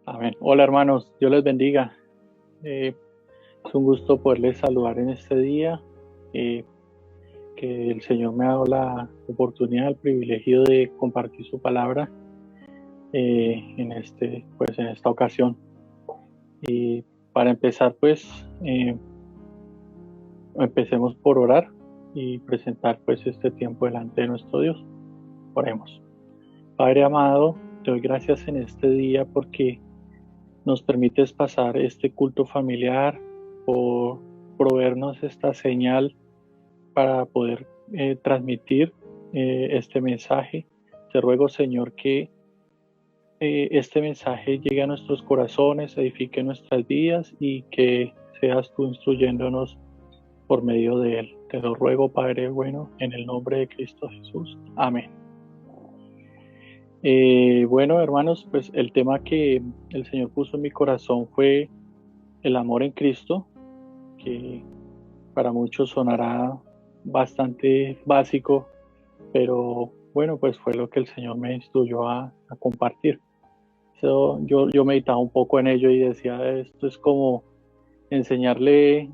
Amén. Hola hermanos, Dios les bendiga. Es un gusto poderles saludar en este día, que el Señor me ha dado la oportunidad, el privilegio de compartir su palabra en esta ocasión. Y para empezar, empecemos por orar y presentar este tiempo delante de nuestro Dios. Oremos. Padre amado, te doy gracias en este día porque nos permites pasar este culto familiar, por proveernos esta señal para poder transmitir este mensaje. Te ruego, Señor, que este mensaje llegue a nuestros corazones, edifique nuestras vidas y que seas tú instruyéndonos por medio de él. Te lo ruego, Padre bueno, en el nombre de Cristo Jesús. Amén. Bueno, hermanos, pues el tema que el Señor puso en mi corazón fue el amor en Cristo, que para muchos sonará bastante básico, pero bueno, pues fue lo que el Señor me instruyó a compartir. Yo meditaba un poco en ello y decía, esto es como enseñarle,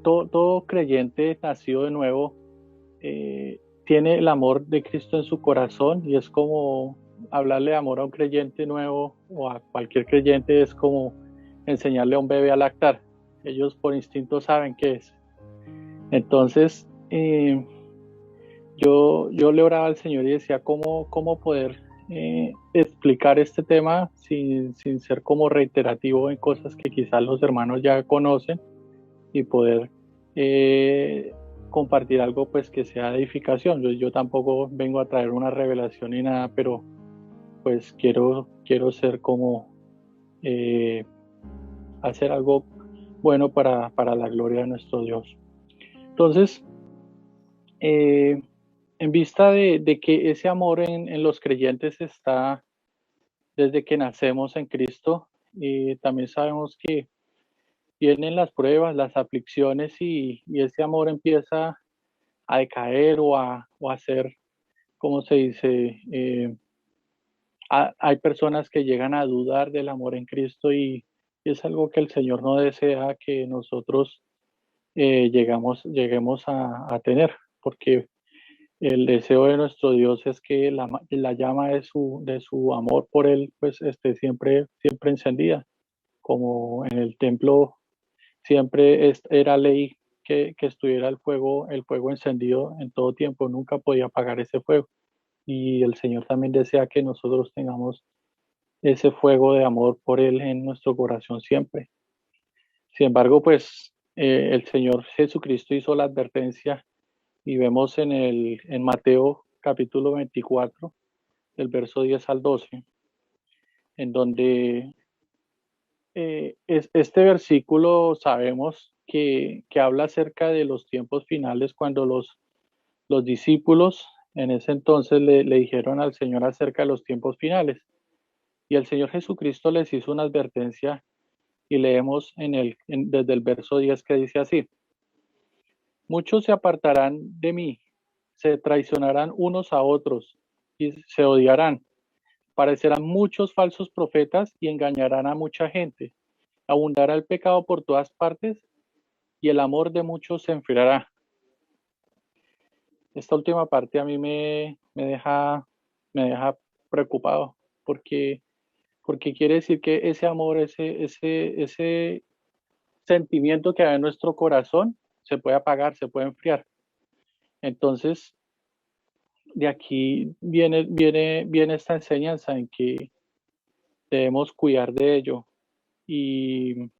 todo creyente nacido de nuevo tiene el amor de Cristo en su corazón, y es como hablarle de amor a un creyente nuevo o a cualquier creyente es como enseñarle a un bebé a lactar. Ellos por instinto saben qué es. Entonces, yo le oraba al Señor y decía cómo poder explicar este tema sin ser como reiterativo en cosas que quizás los hermanos ya conocen, y poder compartir algo pues que sea de edificación. Yo tampoco vengo a traer una revelación ni nada, pero pues quiero ser como hacer algo bueno para la gloria de nuestro Dios. Entonces, en vista de que ese amor en los creyentes está desde que nacemos en Cristo, también sabemos que vienen las pruebas, las aflicciones, y ese amor empieza a decaer o a ser, ¿cómo se dice? Hay personas que llegan a dudar del amor en Cristo, y es algo que el Señor no desea que nosotros lleguemos a tener, porque el deseo de nuestro Dios es que la llama de su amor por Él pues esté siempre encendida, como en el templo siempre era ley que estuviera el fuego encendido en todo tiempo, nunca podía apagar ese fuego. Y el Señor también desea que nosotros tengamos ese fuego de amor por Él en nuestro corazón siempre. Sin embargo, pues el Señor Jesucristo hizo la advertencia, y vemos en Mateo capítulo 24, del verso 10 al 12, en donde este versículo sabemos que habla acerca de los tiempos finales, cuando los discípulos en ese entonces le dijeron al Señor acerca de los tiempos finales. Y el Señor Jesucristo les hizo una advertencia, y leemos desde el verso 10, que dice así: muchos se apartarán de mí, se traicionarán unos a otros y se odiarán. Aparecerán muchos falsos profetas y engañarán a mucha gente. Abundará el pecado por todas partes y el amor de muchos se enfriará. Esta última parte a mí me deja preocupado, porque, porque quiere decir que ese amor, ese sentimiento que hay en nuestro corazón se puede apagar, se puede enfriar. Entonces, de aquí viene esta enseñanza en que debemos cuidar de ello. Y,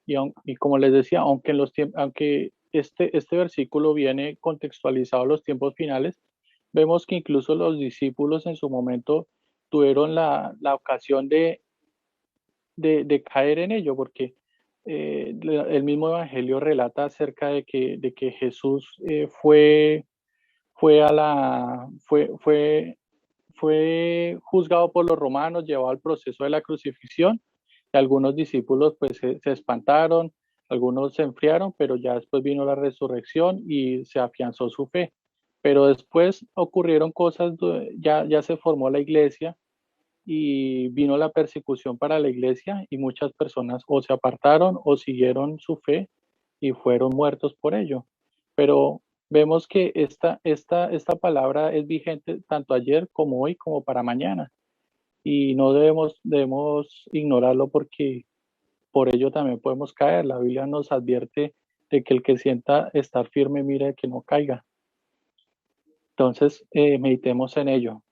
y como les decía, aunque este versículo viene contextualizado a los tiempos finales, vemos que incluso los discípulos en su momento tuvieron la ocasión de caer en ello, porque el mismo Evangelio relata acerca de que Jesús fue, a la, fue juzgado por los romanos, llevado al proceso de la crucifixión, y algunos discípulos pues se espantaron, algunos se enfriaron, pero ya después vino la resurrección y se afianzó su fe. Pero después ocurrieron cosas, ya se formó la iglesia, y vino la persecución para la iglesia y muchas personas o se apartaron o siguieron su fe y fueron muertos por ello. Pero vemos que esta palabra es vigente tanto ayer como hoy como para mañana y no debemos ignorarlo porque por ello también podemos caer. La Biblia nos advierte de que el que sienta estar firme mire que no caiga. Entonces, meditemos en ello.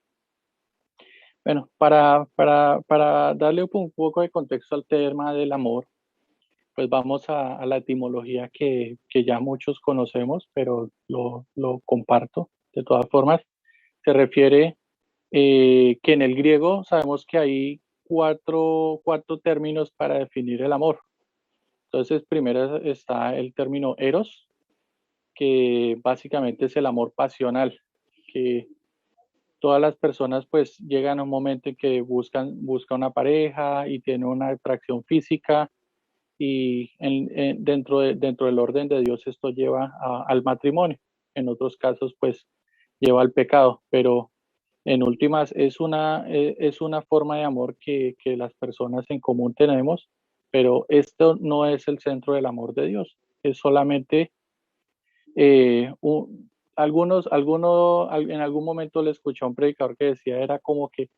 Bueno, para darle un poco de contexto al tema del amor, pues vamos a la etimología que ya muchos conocemos, pero lo comparto. De todas formas, se refiere que en el griego sabemos que hay cuatro términos para definir el amor. Entonces, primero está el término eros, que básicamente es el amor pasional, que todas las personas pues llegan a un momento en que buscan una pareja y tienen una atracción física y dentro del orden de Dios esto lleva al matrimonio. En otros casos pues lleva al pecado, pero en últimas es una forma de amor que las personas en común tenemos, pero esto no es el centro del amor de Dios, es solamente en algún momento le escuché a un predicador que decía era como que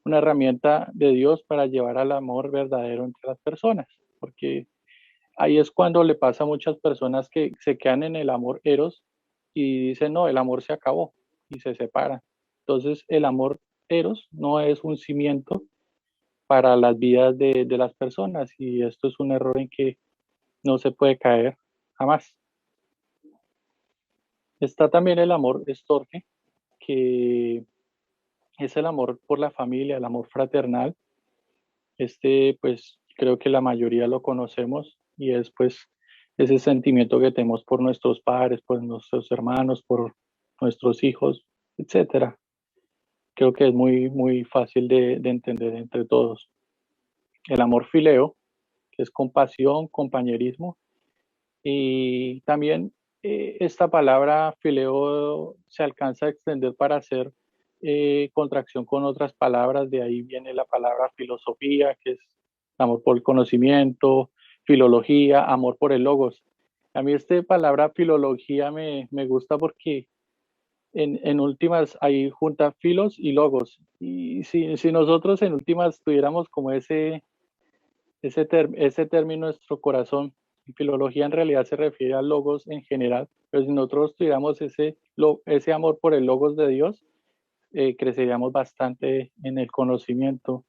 una herramienta de Dios para llevar al amor verdadero entre las personas, porque ahí es cuando le pasa a muchas personas que se quedan en el amor eros y dicen, no, el amor se acabó y se separan. Entonces, el amor eros no es un cimiento para las vidas de las personas y esto es un error en que no se puede caer jamás. Está también el amor estorge, que es el amor por la familia, el amor fraternal. Pues creo que la mayoría lo conocemos y es pues ese sentimiento que tenemos por nuestros padres, por nuestros hermanos, por nuestros hijos, etcétera. Creo que es muy fácil de entender entre todos. El amor fileo, que es compasión, compañerismo, y también esta palabra fileo se alcanza a extender para hacer contracción con otras palabras, de ahí viene la palabra filosofía, que es amor por el conocimiento, filología, amor por el logos. A mí esta palabra filología me gusta porque en últimas ahí junta filos y logos. Y si nosotros en últimas tuviéramos como ese término en nuestro corazón, filología en realidad se refiere a logos en general, pero si nosotros tuviéramos ese amor por el logos de Dios, creceríamos bastante en el conocimiento,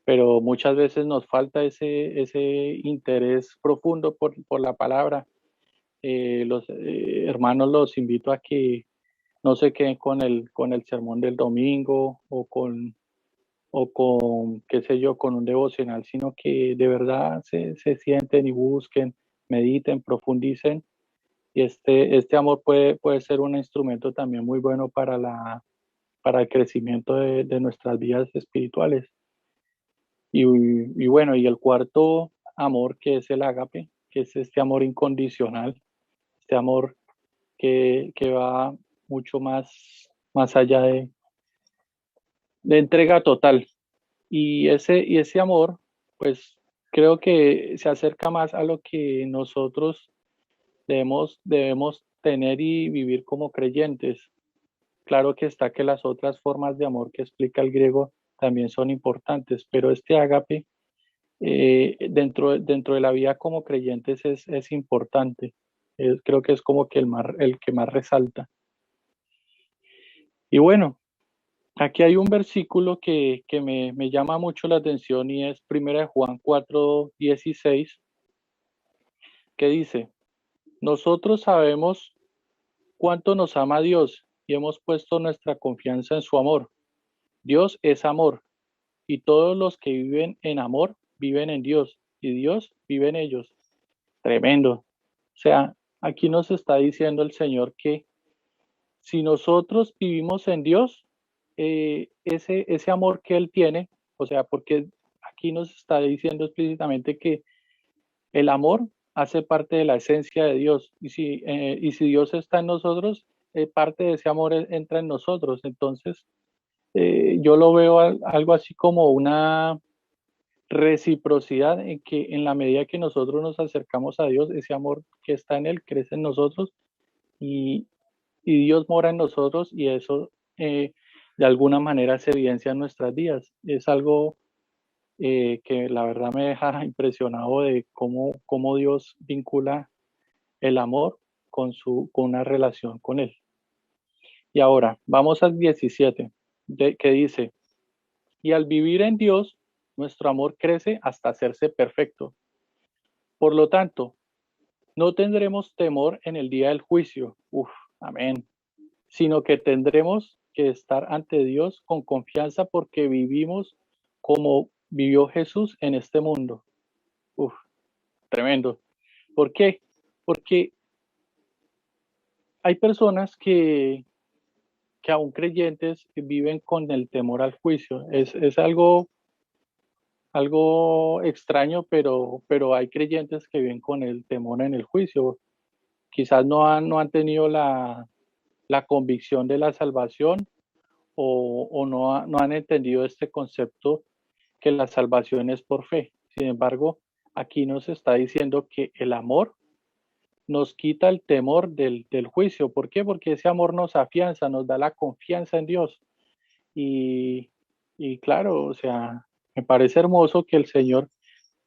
pero muchas veces nos falta ese interés profundo por la palabra. Los hermanos los invito a que no se queden con el sermón del domingo o con, qué sé yo, con un devocional, sino que de verdad se sienten y busquen, mediten, profundicen. Y este amor puede ser un instrumento también muy bueno para el crecimiento de nuestras vidas espirituales. Y bueno, y el cuarto amor que es el ágape, que es este amor incondicional, este amor que va mucho más allá de entrega total. Y ese amor, pues creo que se acerca más a lo que nosotros debemos tener y vivir como creyentes. Claro que está que las otras formas de amor que explica el griego también son importantes, pero este ágape dentro de la vida como creyentes es importante. Creo que es como que el que más resalta. Y bueno, aquí hay un versículo que me llama mucho la atención y es 1 Juan 4:16, que dice, nosotros sabemos cuánto nos ama Dios y hemos puesto nuestra confianza en su amor. Dios es amor y todos los que viven en amor viven en Dios y Dios vive en ellos. Tremendo. O sea, aquí nos está diciendo el Señor que si nosotros vivimos en Dios, ese amor que Él tiene, o sea, porque aquí nos está diciendo explícitamente que el amor hace parte de la esencia de Dios y si Dios está en nosotros, parte de ese amor entra en nosotros. Entonces, yo lo veo algo así como una reciprocidad en que en la medida que nosotros nos acercamos a Dios, ese amor que está en Él crece en nosotros y, y Dios mora en nosotros y eso de alguna manera se evidencia en nuestras vidas. Es algo que la verdad me deja impresionado de cómo Dios vincula el amor con una relación con Él. Y ahora, vamos al 17, que dice, y al vivir en Dios, nuestro amor crece hasta hacerse perfecto. Por lo tanto, no tendremos temor en el día del juicio. Uf, amén. Sino que tendremos que estar ante Dios con confianza porque vivimos como vivió Jesús en este mundo. Uf, tremendo. ¿Por qué? Porque hay personas que aún creyentes viven con el temor al juicio. Es algo extraño, pero hay creyentes que viven con el temor en el juicio. Quizás no han tenido la convicción de la salvación o no han entendido este concepto que la salvación es por fe. Sin embargo, aquí nos está diciendo que el amor nos quita el temor del juicio. ¿Por qué? Porque ese amor nos afianza, nos da la confianza en Dios. Y, y claro, o sea, me parece hermoso que el Señor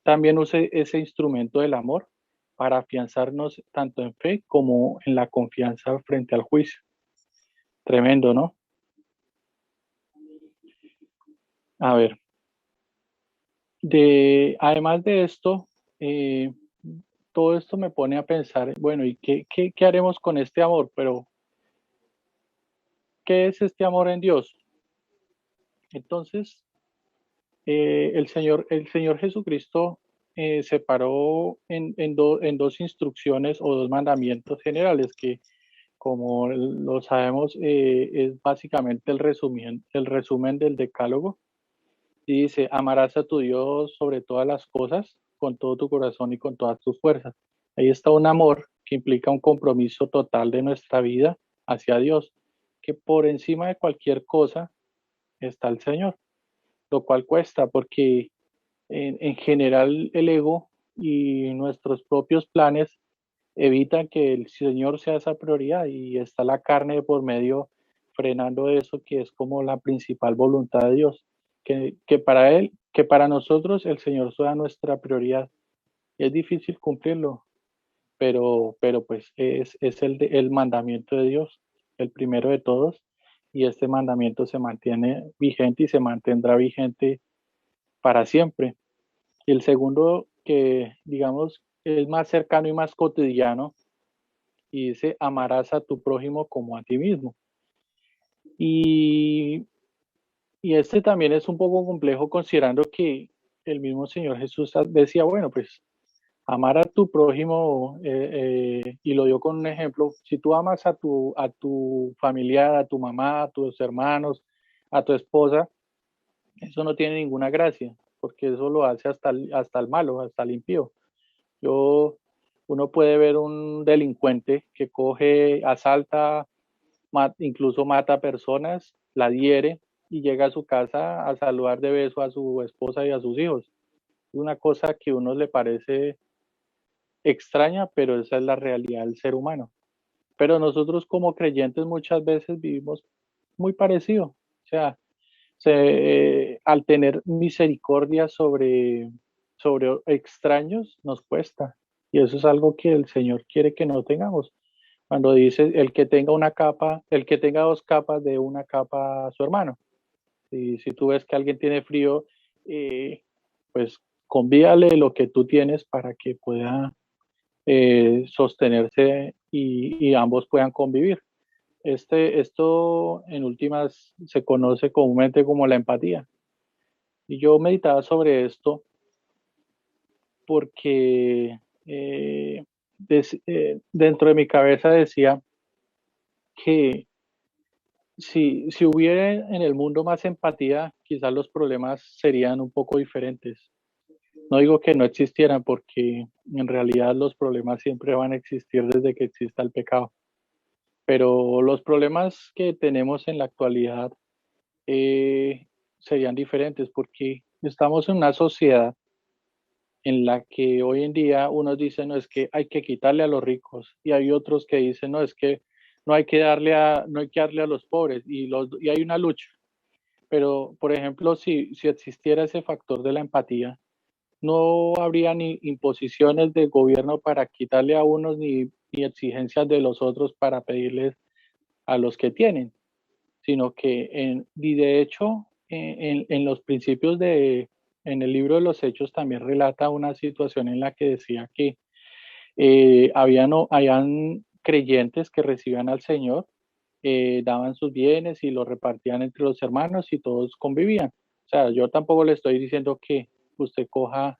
también use ese instrumento del amor para afianzarnos tanto en fe como en la confianza frente al juicio. Tremendo, ¿no? A ver, además de esto, eh, todo esto me pone a pensar, bueno, ¿y qué haremos con este amor? Pero, ¿qué es este amor en Dios? Entonces, el Señor Jesucristo separó en dos instrucciones o dos mandamientos generales que, como lo sabemos, es básicamente el resumen del decálogo. Y dice, amarás a tu Dios sobre todas las cosas, con todo tu corazón y con todas tus fuerzas. Ahí está un amor que implica un compromiso total de nuestra vida hacia Dios, que por encima de cualquier cosa está el Señor, lo cual cuesta porque en general el ego y nuestros propios planes evitan que el Señor sea esa prioridad y está la carne por medio frenando eso que es como la principal voluntad de Dios, que para Él, que para nosotros el Señor sea nuestra prioridad. Es difícil cumplirlo, pero pues es el mandamiento de Dios, el primero de todos, y este mandamiento se mantiene vigente y se mantendrá vigente para siempre. Y el segundo, que digamos es más cercano y más cotidiano, y dice, amarás a tu prójimo como a ti mismo. Y, y este también es un poco complejo considerando que el mismo Señor Jesús decía, bueno, pues amar a tu prójimo, y lo dio con un ejemplo, si tú amas a tu familiar, a tu mamá, a tus hermanos, a tu esposa, eso no tiene ninguna gracia, porque eso lo hace hasta el malo, hasta el impío. Yo, uno puede ver un delincuente que coge, asalta, incluso mata personas, la hiere y llega a su casa a saludar de beso a su esposa y a sus hijos. Es una cosa que a uno le parece extraña, pero esa es la realidad del ser humano. Pero nosotros como creyentes muchas veces vivimos muy parecido. O sea, al tener misericordia sobre extraños nos cuesta. Y eso es algo que el Señor quiere que no tengamos. Cuando dice el que tenga dos capas de una capa a su hermano. Y si tú ves que alguien tiene frío, pues convídale lo que tú tienes para que pueda sostenerse y ambos puedan convivir. Esto en últimas se conoce comúnmente como la empatía. Y yo meditaba sobre esto porque dentro de mi cabeza decía que si hubiera en el mundo más empatía, quizás los problemas serían un poco diferentes. No digo que no existieran, porque en realidad los problemas siempre van a existir desde que exista el pecado. Pero los problemas que tenemos en la actualidad serían diferentes, porque estamos en una sociedad en la que hoy en día unos dicen, no, es que hay que quitarle a los ricos, y hay otros que dicen, no, es que no hay que darle a los pobres, y hay una lucha. Pero, por ejemplo, si existiera ese factor de la empatía, no habría ni imposiciones del gobierno para quitarle a unos ni exigencias de los otros para pedirles a los que tienen, sino que y de hecho en los principios en el libro de los Hechos también relata una situación en la que decía que habían creyentes que recibían al Señor, daban sus bienes y los repartían entre los hermanos y todos convivían. O sea, yo tampoco le estoy diciendo que usted coja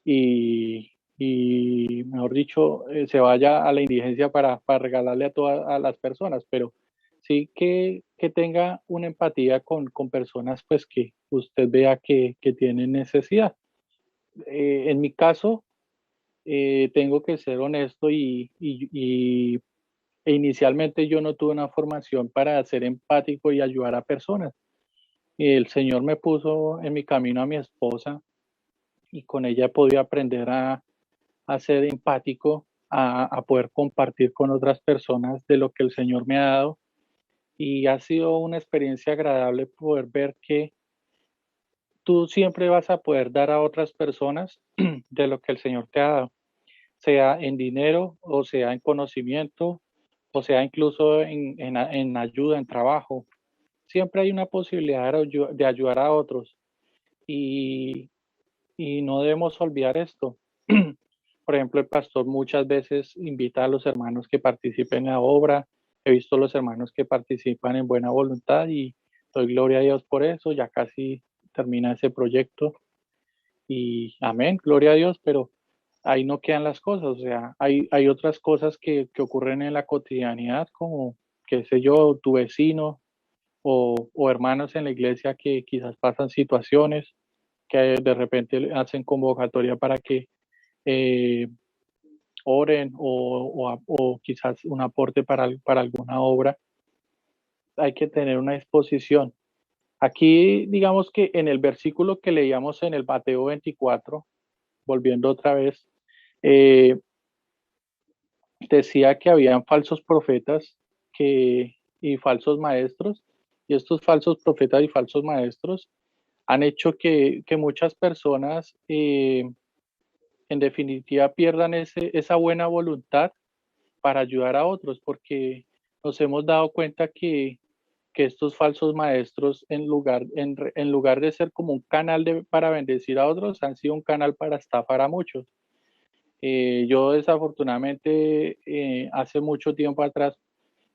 y mejor dicho, se vaya a la indigencia para regalarle a todas a las personas, pero sí que tenga una empatía con personas pues que usted vea que tienen necesidad. En mi caso, tengo que ser honesto e inicialmente yo no tuve una formación para ser empático y ayudar a personas. El Señor me puso en mi camino a mi esposa y con ella he podido aprender a ser empático, a poder compartir con otras personas de lo que el Señor me ha dado. Y ha sido una experiencia agradable poder ver que tú siempre vas a poder dar a otras personas de lo que el Señor te ha dado, sea en dinero o sea en conocimiento o sea incluso en ayuda, en trabajo. Siempre hay una posibilidad de ayudar a otros y, y no debemos olvidar esto. Por ejemplo, el pastor muchas veces invita a los hermanos que participen en la obra. He visto los hermanos que participan en buena voluntad y doy gloria a Dios por eso. Ya casi termina ese proyecto y amén, gloria a Dios, pero ahí no quedan las cosas. O sea, hay otras cosas que ocurren en la cotidianidad, como, qué sé yo, tu vecino o hermanos en la iglesia que quizás pasan situaciones que de repente hacen convocatoria para que eh, oren o quizás un aporte para alguna obra, hay que tener una disposición. Aquí, digamos que en el versículo que leíamos en el Mateo 24, volviendo otra vez, eh, decía que habían falsos profetas y falsos maestros, y estos falsos profetas y falsos maestros han hecho que muchas personas, en definitiva, pierdan esa buena voluntad para ayudar a otros, porque nos hemos dado cuenta que estos falsos maestros, en lugar de ser como un canal para bendecir a otros, han sido un canal para estafar a muchos. Yo desafortunadamente hace mucho tiempo atrás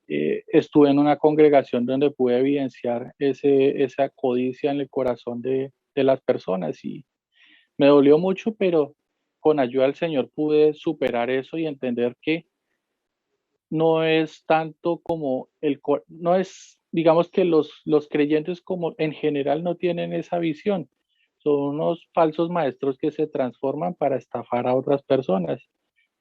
estuve en una congregación donde pude evidenciar esa codicia en el corazón de las personas y me dolió mucho, pero con ayuda del Señor pude superar eso y entender que no es tanto como no es, digamos que los creyentes como en general no tienen esa visión. Son unos falsos maestros que se transforman para estafar a otras personas.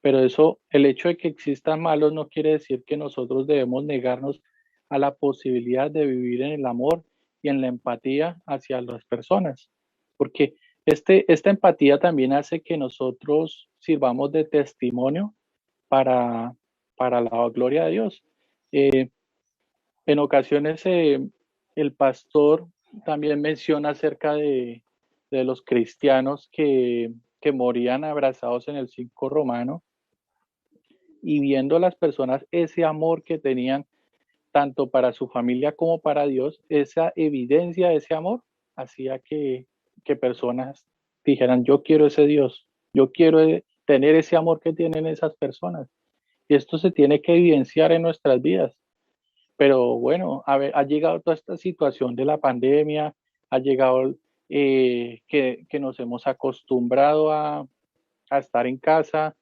Pero eso, el hecho de que existan malos no quiere decir que nosotros debemos negarnos a la posibilidad de vivir en el amor y en la empatía hacia las personas. Porque esta empatía también hace que nosotros sirvamos de testimonio para, para la gloria de Dios. Eh, en ocasiones el pastor también menciona acerca de los cristianos que morían abrazados en el circo romano y viendo a las personas ese amor que tenían tanto para su familia como para Dios, esa evidencia de ese amor hacía que personas dijeran, yo quiero ese Dios, yo quiero tener ese amor que tienen esas personas. Y esto se tiene que evidenciar en nuestras vidas. Pero bueno, ha llegado toda esta situación de la pandemia, ha llegado que nos hemos acostumbrado a estar en casa.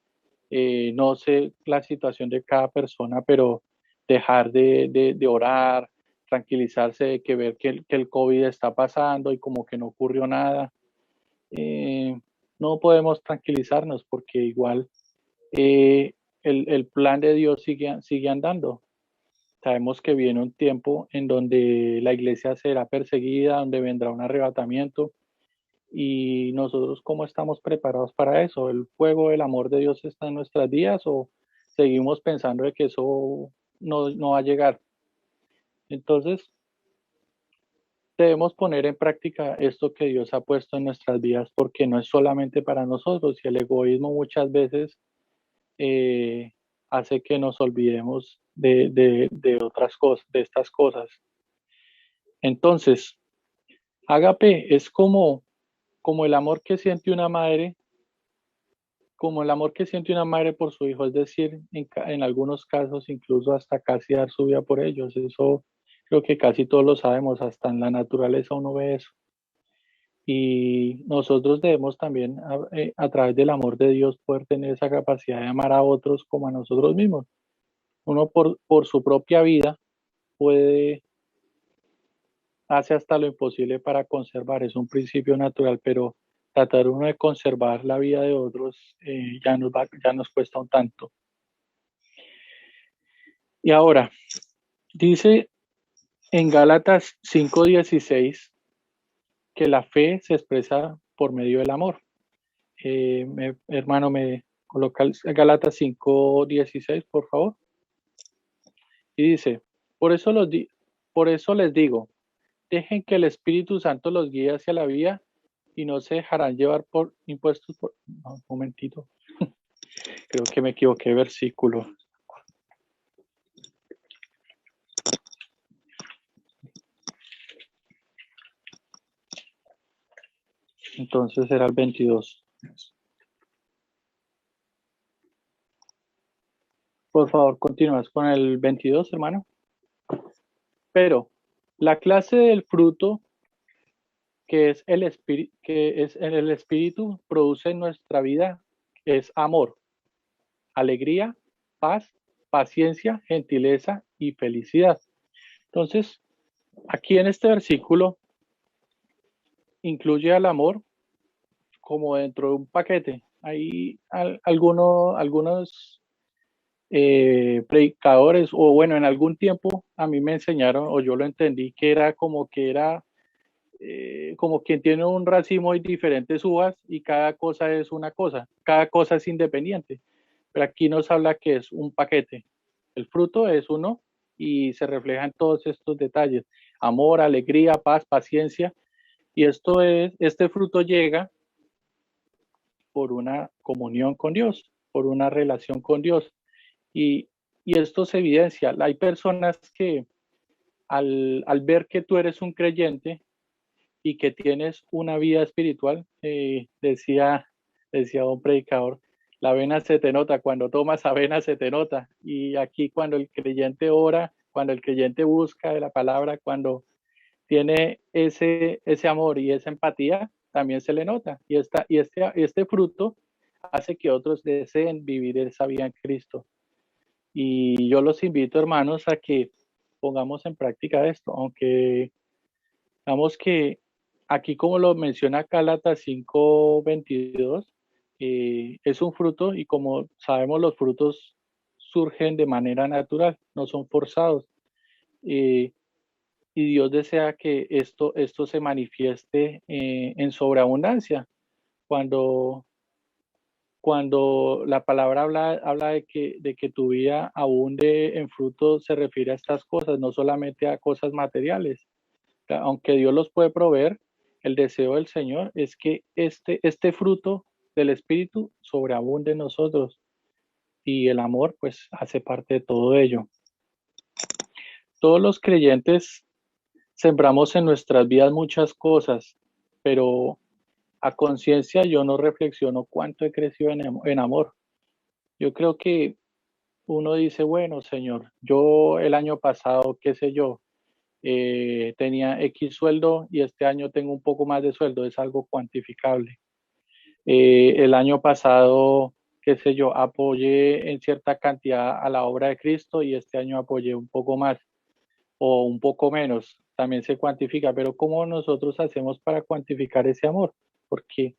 No sé la situación de cada persona, pero dejar de orar, tranquilizarse de que ver que el COVID está pasando y como que no ocurrió nada. Eh, no podemos tranquilizarnos porque igual eh, el plan de Dios sigue andando. Sabemos que viene un tiempo en donde la iglesia será perseguida, donde vendrá un arrebatamiento. Y nosotros, ¿cómo estamos preparados para eso? ¿El fuego del amor de Dios está en nuestras vidas o seguimos pensando de que eso no va a llegar? Entonces, debemos poner en práctica esto que Dios ha puesto en nuestras vidas porque no es solamente para nosotros y el egoísmo muchas veces eh, hace que nos olvidemos de otras cosas, de estas cosas. Entonces, ágape es como el amor que siente una madre, como el amor que siente una madre por su hijo, es decir, en algunos casos incluso hasta casi dar su vida por ellos. Eso creo que casi todos lo sabemos, hasta en la naturaleza uno ve eso. Y nosotros debemos también, a través del amor de Dios, poder tener esa capacidad de amar a otros como a nosotros mismos. Uno por su propia vida puede, hace hasta lo imposible para conservar, es un principio natural, pero tratar uno de conservar la vida de otros ya nos cuesta un tanto. Y ahora, dice en Gálatas 5:16 que la fe se expresa por medio del amor. Hermano, me coloca Gálatas 5:16, por favor. Y dice, por eso, por eso les digo, dejen que el Espíritu Santo los guíe hacia la vía y no se dejarán llevar por impuestos. No, un momentito, creo que me equivoqué de versículo. Entonces era el 22. Por favor, continúas con el 22, hermano. Pero la clase del fruto que es el espíritu produce en nuestra vida es amor, alegría, paz, paciencia, gentileza y felicidad. Entonces, aquí en este versículo incluye al amor como dentro de un paquete. Hay algunos predicadores, o bueno, en algún tiempo a mí me enseñaron, o yo lo entendí, que era como quien tiene un racimo de diferentes uvas y cada cosa es una cosa, cada cosa es independiente. Pero aquí nos habla que es un paquete. El fruto es uno y se refleja en todos estos detalles. Amor, alegría, paz, paciencia. Y este fruto llega por una comunión con Dios, por una relación con Dios. Y, y esto se evidencia. Hay personas que al ver que tú eres un creyente, y que tienes una vida espiritual, decía un predicador, la avena se te nota, cuando tomas avena se te nota. Y aquí cuando el creyente ora, cuando el creyente busca de la palabra, cuando tiene ese amor y esa empatía, también se le nota. Este fruto hace que otros deseen vivir esa vida en Cristo. Y yo los invito, hermanos, a que pongamos en práctica esto, aunque digamos que aquí, como lo menciona Gálatas 5:22, es un fruto y como sabemos los frutos surgen de manera natural, no son forzados. Eh, y Dios desea que esto se manifieste en sobreabundancia. Cuando, cuando la palabra habla de que tu vida abunde en frutos, se refiere a estas cosas, no solamente a cosas materiales. Aunque Dios los puede proveer, el deseo del Señor es que este fruto del Espíritu sobreabunde en nosotros y el amor pues hace parte de todo ello. Todos los creyentes sembramos en nuestras vidas muchas cosas, pero a conciencia yo no reflexiono cuánto he crecido en amor. Yo creo que uno dice, bueno, Señor, yo el año pasado, qué sé yo, tenía X sueldo y este año tengo un poco más de sueldo, es algo cuantificable. El año pasado, qué sé yo, apoyé en cierta cantidad a la obra de Cristo y este año apoyé un poco más o un poco menos, también se cuantifica, pero ¿cómo nosotros hacemos para cuantificar ese amor? Porque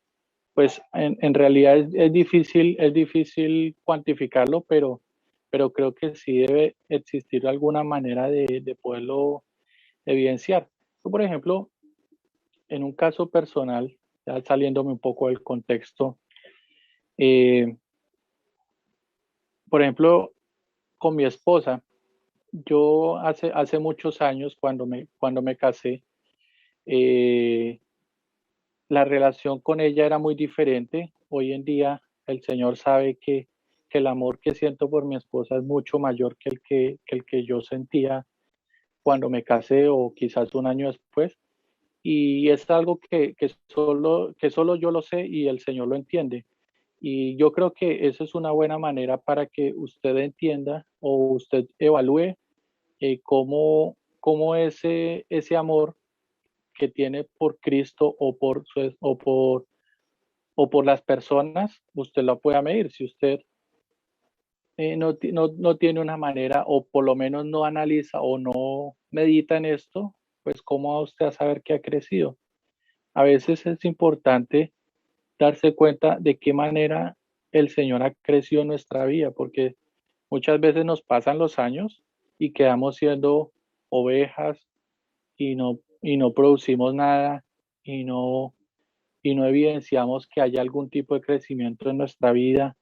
pues en realidad es difícil cuantificarlo, pero pero creo que sí debe existir alguna manera de poderlo evidenciar. Yo, por ejemplo, en un caso personal, ya saliéndome un poco del contexto, eh, por ejemplo, con mi esposa, yo hace muchos años, cuando me casé, eh, la relación con ella era muy diferente. Hoy en día el Señor sabe que el amor que siento por mi esposa es mucho mayor que el que yo sentía cuando me casé o quizás un año después. Y es algo que solo yo lo sé y el Señor lo entiende. Y yo creo que eso es una buena manera para que usted entienda o usted evalúe cómo ese amor que tiene por Cristo o por las personas, usted lo pueda medir. Si usted no tiene una manera o por lo menos no analiza o no medita en esto, pues cómo va usted a saber que ha crecido. A veces es importante darse cuenta de qué manera el Señor ha crecido en nuestra vida, porque muchas veces nos pasan los años y quedamos siendo ovejas y no producimos nada y y no evidenciamos que haya algún tipo de crecimiento en nuestra vida.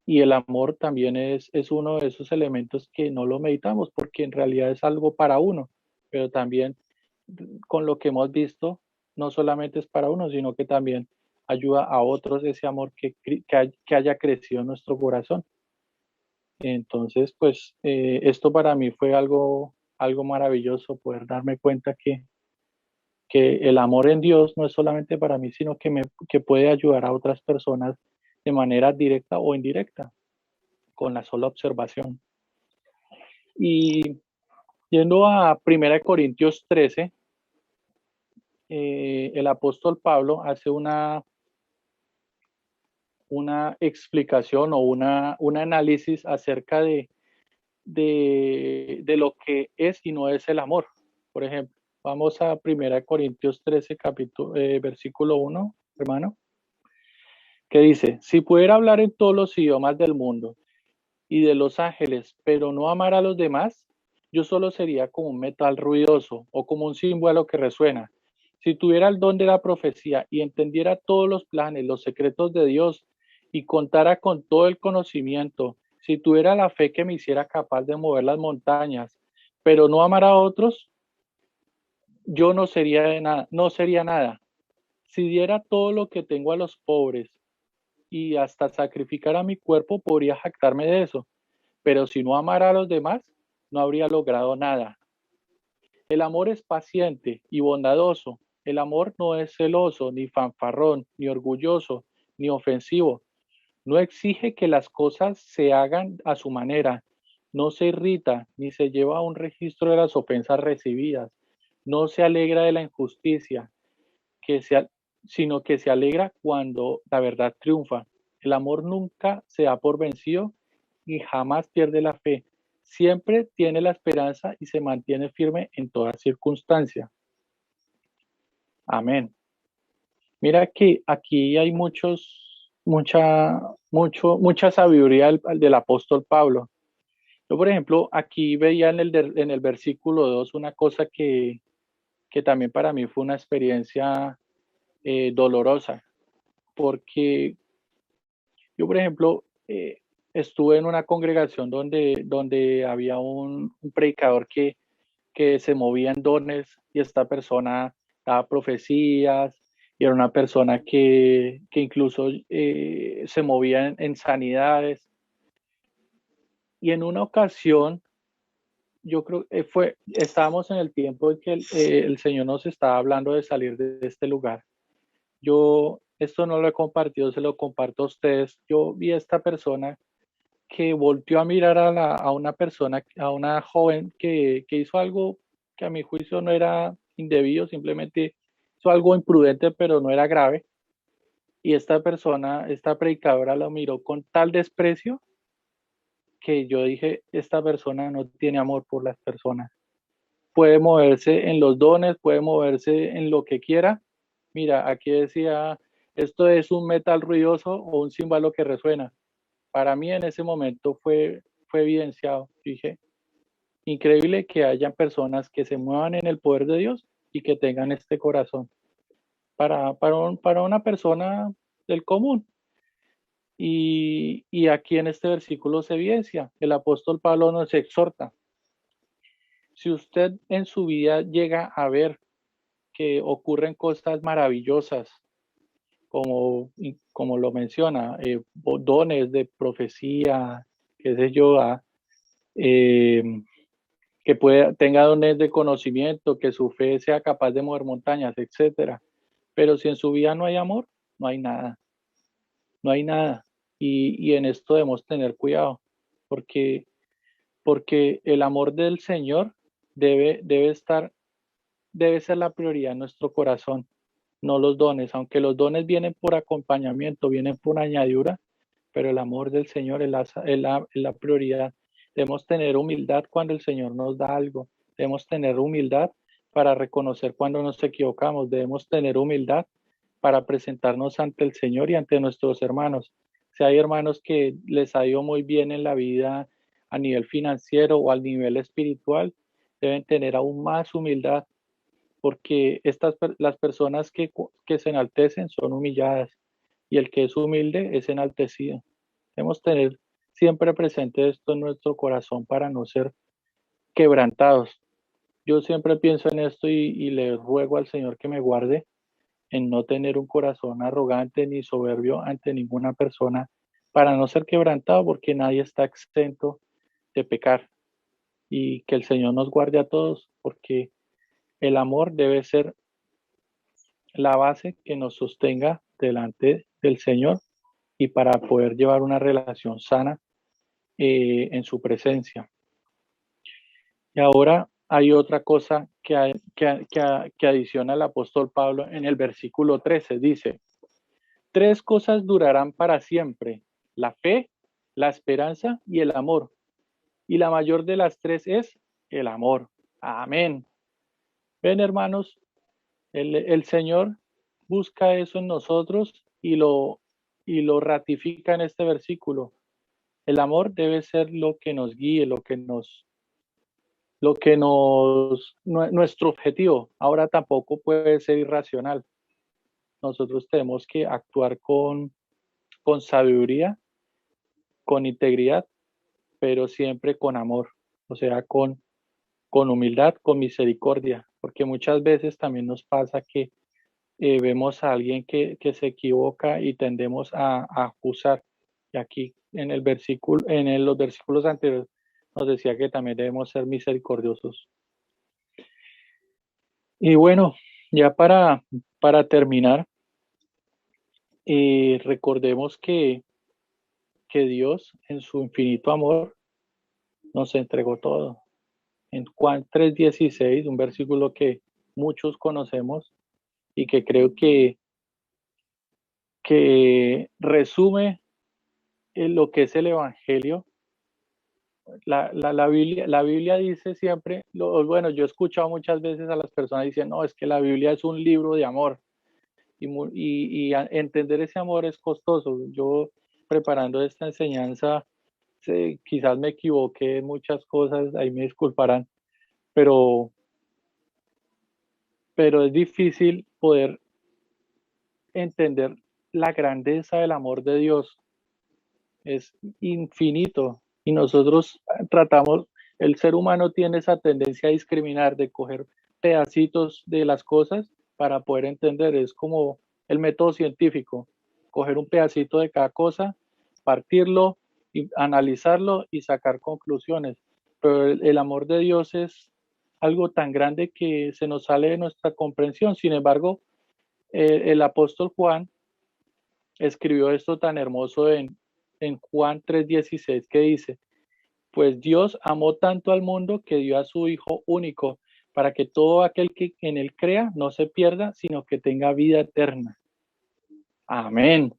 Y el amor también es uno de esos elementos que no lo meditamos porque en realidad es algo para uno, pero también con lo que hemos visto, no solamente es para uno, sino que también ayuda a otros ese amor que haya crecido en nuestro corazón. Entonces, pues esto para mí fue algo maravilloso, poder darme cuenta que el amor en Dios no es solamente para mí, sino que puede ayudar a otras personas de manera directa o indirecta, con la sola observación. Y yendo a 1 Corintios 13, el apóstol Pablo hace una explicación o un análisis acerca de lo que es y no es el amor. Por ejemplo, vamos a 1 Corintios 13, versículo 1, hermano, que dice, si pudiera hablar en todos los idiomas del mundo y de los ángeles, pero no amar a los demás, yo solo sería como un metal ruidoso o como un símbolo que resuena. Si tuviera el don de la profecía y entendiera todos los planes, los secretos de Dios y contara con todo el conocimiento, si tuviera la fe que me hiciera capaz de mover las montañas, pero no amar a otros, yo no sería de nada, no sería nada. Si diera todo lo que tengo a los pobres y hasta sacrificar a mi cuerpo, podría jactarme de eso. Pero si no amara a los demás, no habría logrado nada. El amor es paciente y bondadoso. El amor no es celoso, ni fanfarrón, ni orgulloso, ni ofensivo. No exige que las cosas se hagan a su manera. No se irrita, ni se lleva a un registro de las ofensas recibidas. No se alegra de la injusticia, que se, sino que se alegra cuando la verdad triunfa. El amor nunca se da por vencido y jamás pierde la fe. Siempre tiene la esperanza y se mantiene firme en toda circunstancia. Amén. Mira que aquí hay mucha sabiduría del apóstol Pablo. Yo, por ejemplo, aquí veía en el versículo 2 una cosa que también para mí fue una experiencia dolorosa, porque yo, por ejemplo, estuve en una congregación donde había un predicador que se movía en dones y esta persona daba profecías y era una persona que incluso se movía en sanidades. Y en una ocasión, yo creo que estábamos en el tiempo en que el Señor nos estaba hablando de salir de este lugar. Yo esto no lo he compartido, se lo comparto a ustedes. Yo vi a esta persona que volteó a mirar a una persona, a una joven que hizo algo que a mi juicio no era indebido, simplemente hizo algo imprudente, pero no era grave. Y esta persona, esta predicadora, lo miró con tal desprecio que yo dije, esta persona no tiene amor por las personas. Puede moverse en los dones, puede moverse en lo que quiera. Mira, aquí decía, esto es un metal ruidoso o un címbalo que resuena. para mí en ese momento fue evidenciado. Dije, increíble que hayan personas que se muevan en el poder de Dios y que tengan este corazón para una persona del común. Y aquí en este versículo se evidencia, el apóstol Pablo nos exhorta. Si usted en su vida llega a ver que ocurren cosas maravillosas, como lo menciona, dones de profecía, qué sé yo, eh, que tenga dones de conocimiento, que su fe sea capaz de mover montañas, etcétera. Pero si en su vida no hay amor, no hay nada, no hay nada. Y en esto debemos tener cuidado, porque, porque el amor del Señor debe ser la prioridad en nuestro corazón, no los dones, aunque los dones vienen por acompañamiento, vienen por añadidura, pero el amor del Señor es la prioridad. Debemos tener humildad cuando el Señor nos da algo, debemos tener humildad para reconocer cuando nos equivocamos, debemos tener humildad para presentarnos ante el Señor y ante nuestros hermanos. Si hay hermanos que les ha ido muy bien en la vida a nivel financiero o al nivel espiritual, deben tener aún más humildad, porque las personas que se enaltecen son humilladas y el que es humilde es enaltecido. Debemos tener siempre presente esto en nuestro corazón para no ser quebrantados. Yo siempre pienso en esto y le ruego al Señor que me guarde en no tener un corazón arrogante ni soberbio ante ninguna persona, para no ser quebrantado, porque nadie está exento de pecar, y que el Señor nos guarde a todos, porque el amor debe ser la base que nos sostenga delante del Señor y para poder llevar una relación sana en su presencia. Y ahora hay otra cosa que adiciona el apóstol Pablo en el versículo 13. Dice, tres cosas durarán para siempre, la fe, la esperanza y el amor. Y la mayor de las tres es el amor. Amén. Ven, hermanos, el Señor busca eso en nosotros y lo ratifica en este versículo. El amor debe ser lo que nos guíe, nuestro objetivo. Ahora tampoco puede ser irracional. Nosotros tenemos que actuar con sabiduría, con integridad, pero siempre con amor, o sea, con humildad, con misericordia, porque muchas veces también nos pasa que vemos a alguien que se equivoca y tendemos a acusar. Y aquí en el versículo, los versículos anteriores nos decía que también debemos ser misericordiosos. Y bueno, ya para terminar, recordemos que Dios en su infinito amor nos entregó todo. En Juan 3:16, un versículo que muchos conocemos y que creo que resume lo que es el Evangelio. La Biblia dice siempre, bueno, yo he escuchado muchas veces a las personas diciendo, no, es que la Biblia es un libro de amor entender ese amor es costoso. Yo preparando esta enseñanza, quizás me equivoqué en muchas cosas, ahí me disculparán, pero, pero es difícil poder entender la grandeza del amor de Dios. Es infinito y nosotros tratamos, el ser humano tiene esa tendencia a discriminar, de coger pedacitos de las cosas para poder entender. Es como el método científico, coger un pedacito de cada cosa, partirlo, y analizarlo y sacar conclusiones. Pero el amor de Dios es algo tan grande que se nos sale de nuestra comprensión. Sin embargo, el apóstol Juan escribió esto tan hermoso en Juan 3:16, que dice, pues Dios amó tanto al mundo que dio a su Hijo único, para que todo aquel que en él crea no se pierda, sino que tenga vida eterna. Amén.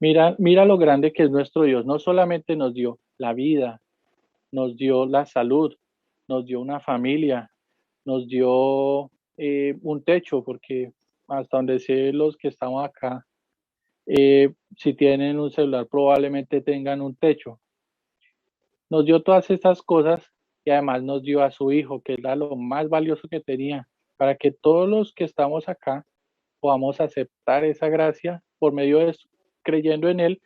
Mira lo grande que es nuestro Dios. No solamente nos dio la vida, nos dio la salud, nos dio una familia, nos dio un techo, porque hasta donde sé los que estamos acá, Si tienen un celular, probablemente tengan un techo. Nos dio todas estas cosas y además nos dio a su Hijo, que era lo más valioso que tenía, para que todos los que estamos acá podamos aceptar esa gracia por medio de eso, creyendo en Él,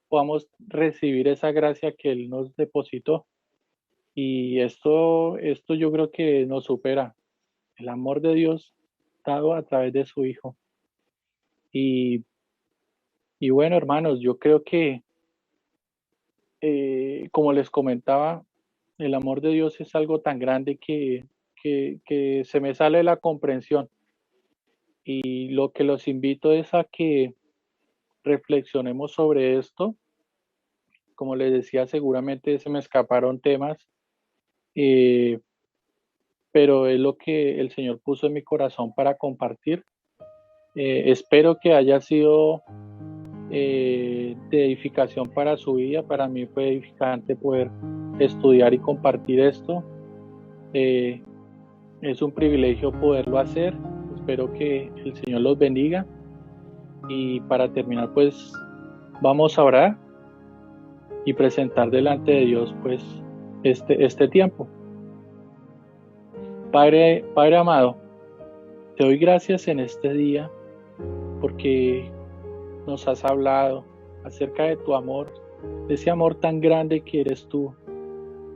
podamos recibir esa gracia que Él nos depositó. Y esto yo creo que nos supera el amor de Dios dado a través de su Hijo. Y, y bueno, hermanos, yo creo que, como les comentaba, el amor de Dios es algo tan grande que se me sale la comprensión. Y lo que los invito es a que reflexionemos sobre esto. Como les decía, seguramente se me escaparon temas, pero es lo que el Señor puso en mi corazón para compartir. Espero que haya sido de edificación para su vida. Para mí fue edificante poder estudiar y compartir esto. Es un privilegio poderlo hacer. Espero que el Señor los bendiga. Y para terminar, pues vamos a orar y presentar delante de Dios pues este tiempo. Padre amado, te doy gracias en este día porque nos has hablado acerca de tu amor, de ese amor tan grande que eres tú.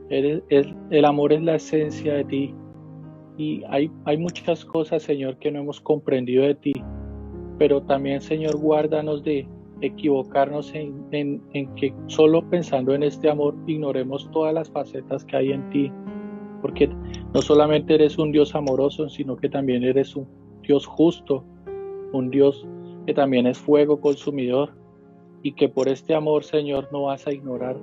El amor es la esencia de ti y hay muchas cosas, Señor, que no hemos comprendido de ti, pero también, Señor, guárdanos de equivocarnos en que solo pensando en este amor ignoremos todas las facetas que hay en ti, porque no solamente eres un Dios amoroso, sino que también eres un Dios justo, un Dios que también es fuego consumidor, y que por este amor, Señor, no vas a ignorar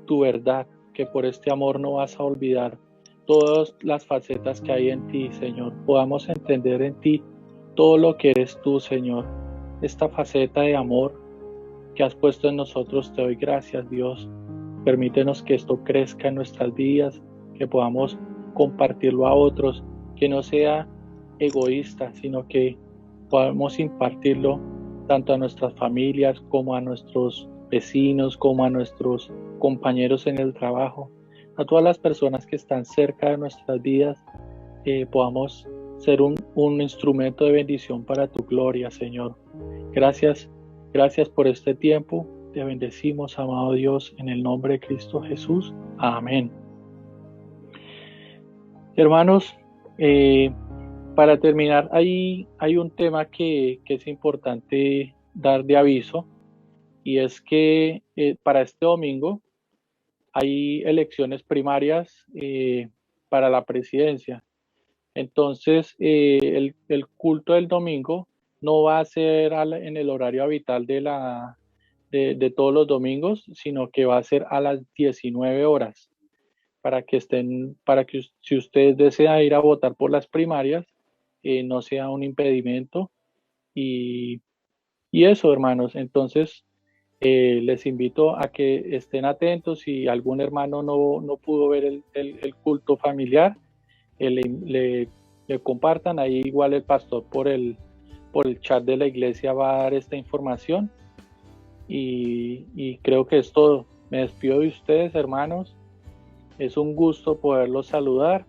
tu verdad, que por este amor no vas a olvidar todas las facetas que hay en ti, Señor. Podamos entender en ti todo lo que eres tú, Señor. Esta faceta de amor que has puesto en nosotros, te doy gracias, Dios. Permítenos que esto crezca en nuestras vidas, que podamos compartirlo a otros, que no sea egoísta, sino que podamos impartirlo tanto a nuestras familias como a nuestros vecinos, como a nuestros compañeros en el trabajo, a todas las personas que están cerca de nuestras vidas, podamos ser un instrumento de bendición para tu gloria, Señor. Gracias por este tiempo. Te bendecimos, amado Dios, en el nombre de Cristo Jesús. Amén. Hermanos, para terminar, hay un tema que es importante dar de aviso, y es que para este domingo hay elecciones primarias para la presidencia. Entonces, el culto del domingo no va a ser en el horario habitual de todos los domingos, sino que va a ser a las 19 horas, para que si ustedes desean ir a votar por las primarias, no sea un impedimento. Y eso, hermanos, entonces les invito a que estén atentos. Si algún hermano no pudo ver el culto familiar, le compartan ahí. Igual el pastor por el chat de la iglesia va a dar esta información, y creo que es todo. Me despido de ustedes, hermanos. Es un gusto poderlos saludar,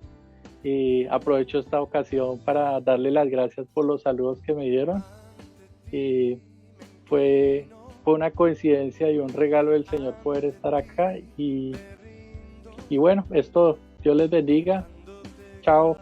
y aprovecho esta ocasión para darle las gracias por los saludos que me dieron. Fue una coincidencia y un regalo del Señor poder estar acá, y bueno, es todo. Dios les bendiga. Chao.